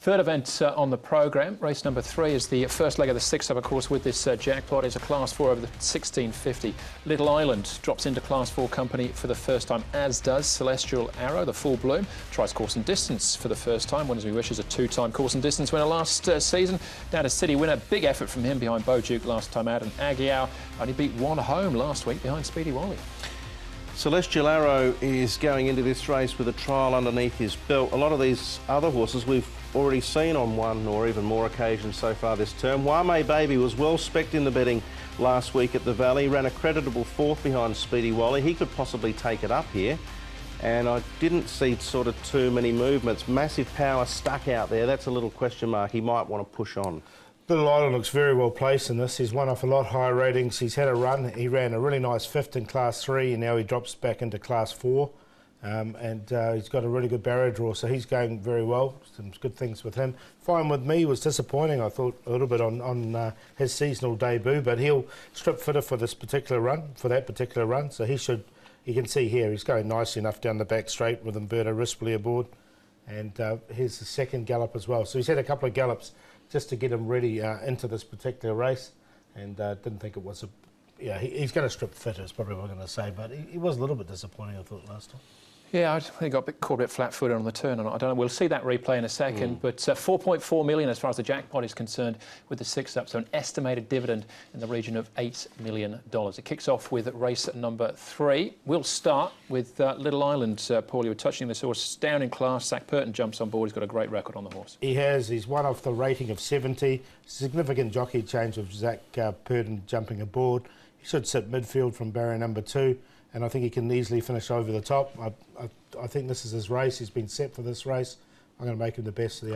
Third event on the programme, race number 3, is the first leg of the sixth up, of course, with this jackpot. It's a Class 4 over the 1650. Little Island drops into Class 4 company for the first time, as does Celestial Arrow, the full bloom. Tries course and distance for the first time. Wins Me Wishes, a 2-time course and distance winner last season. Down to City Winner, big effort from him behind Bojuke last time out. And Aguiar only beat one home last week behind Speedy Wally. Celestial Arrow is going into this race with a trial underneath his belt. A lot of these other horses we've already seen on one or even more occasions so far this term. Wame Baby was well specced in the betting last week at the Valley, ran a creditable 4th behind Speedy Wally. He could possibly take it up here, and I didn't see sort of too many movements. Massive power stuck out there. That's a little question mark. He might want to push on. Little Island looks very well placed in this. He's won off a lot higher ratings. He's had a run. He ran a really nice 5th in Class 3, and now he drops back into Class 4. He's got a really good barrier draw, so he's going very well. Some good things with him. Fine With Me was disappointing, I thought, a little bit on his seasonal debut, but he'll strip fitter for this particular run, so he should, you can see here, he's going nicely enough down the back straight with Umberto Rispoli aboard. And here's the second gallop as well. So he's had a couple of gallops just to get him ready into this particular race, and didn't think it was a... Yeah, he's going to strip fitter, is probably what I'm going to say, but he was a little bit disappointing, I thought, last time. Yeah, I think he got caught a bit flat-footed on the turn. I don't know. We'll see that replay in a second. But 4.4 million as far as the jackpot is concerned with the 6th up, so an estimated dividend in the region of $8 million. It kicks off with race number 3. We'll start with Little Island. Paul, you were touching this horse down in class. Zach Purton jumps on board. He's got a great record on the horse. He has. He's won off the rating of 70. Significant jockey change with Zach Purton jumping aboard. He should sit midfield from barrier number 2. And I think he can easily finish over the top. I think this is his race. He's been set for this race. I'm going to make him the best of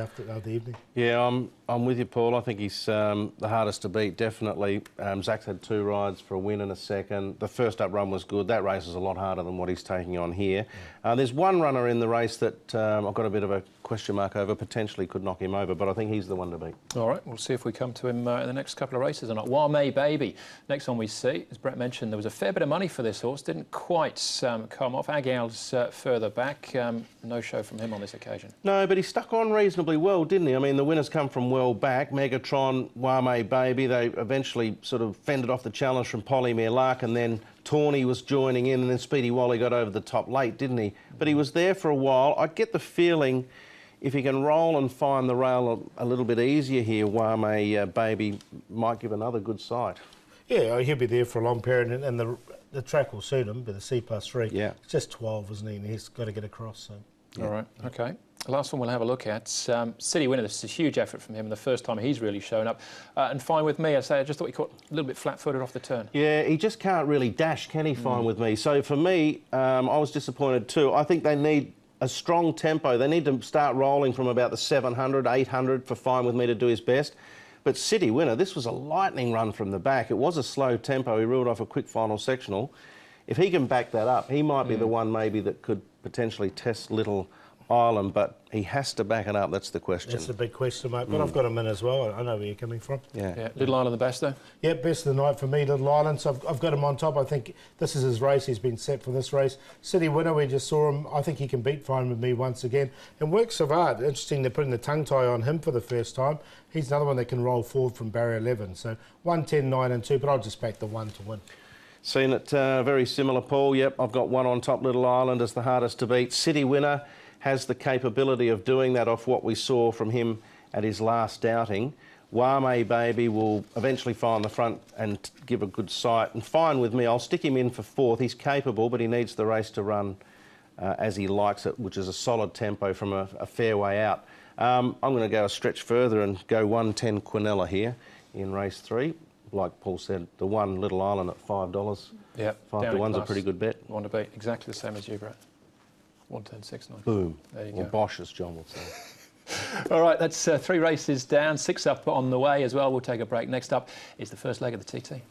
the evening. Yeah, I'm with you, Paul. I think he's the hardest to beat, definitely. Zach's had 2 rides for a win and a second. The first up run was good. That race is a lot harder than what he's taking on here. Yeah. There's one runner in the race that I've got a bit of a question mark over, potentially could knock him over, but I think he's the one to beat. All right, we'll see if we come to him in the next couple of races or not. Wame Baby, next one we see, as Brett mentioned, there was a fair bit of money for this horse, didn't quite come off. Aguiar's further back, no show from him on this occasion. No, but he stuck on reasonably well, didn't he? I mean, the winners come from well back. Megatron, Wame Baby, they eventually sort of fended off the challenge from Polymere Lark, and then Tawny was joining in, and then Speedy Wally got over the top late, didn't he? But he was there for a while. I get the feeling if he can roll and find the rail a little bit easier here, Wame Baby might give another good sight. Yeah, he'll be there for a long period, and the track will suit him, but the C+3. Yeah. It's just 12, isn't he? And he's got to get across. So. Yeah. All right, OK. The last one we'll have a look at. City Winner, this is a huge effort from him, and the first time he's really shown up. And Fine With Me, I just thought he caught a little bit flat-footed off the turn. Yeah, he just can't really dash, can he, Fine With Me? So for me, I was disappointed too. I think they need a strong tempo. They need to start rolling from about the 700, 800 for Fine With Me to do his best. But City Winner, this was a lightning run from the back. It was a slow tempo. He ruled off a quick final sectional. If he can back that up, he might be the one maybe that could potentially test Little Island, but he has to back it up. That's the question. That's the big question, mate. But I've got him in as well. I know where you're coming from. Yeah. Little Island the best, though? Yeah, best of the night for me, Little Island. So I've got him on top. I think this is his race. He's been set for this race. City Winner, we just saw him. I think he can beat Fine With Me once again. And Works of Art, interesting, they're putting the tongue tie on him for the first time. He's another one that can roll forward from barrier 11. So 1, 10, 9 and 2, but I'll just back the 1 to win. Seen it very similar, Paul. Yep, I've got 1 on top. Little Island as the hardest to beat. City Winner has the capability of doing that off what we saw from him at his last outing. Wame Baby will eventually find the front and give a good sight. And Fine With Me, I'll stick him in for 4th. He's capable, but he needs the race to run as he likes it, which is a solid tempo from a fair way out. I'm going to go a stretch further and go 110 Quinella here in race 3. Like Paul said, the 1 Little Island at $5. Yeah, 5 to 1's a pretty good bet. Want to beat exactly the same as you, Brett. 110.69. Boom. There you or go. Bosch, as John would say. All right, that's 3 races down, 6 up on the way as well. We'll take a break. Next up is the first leg of the TT.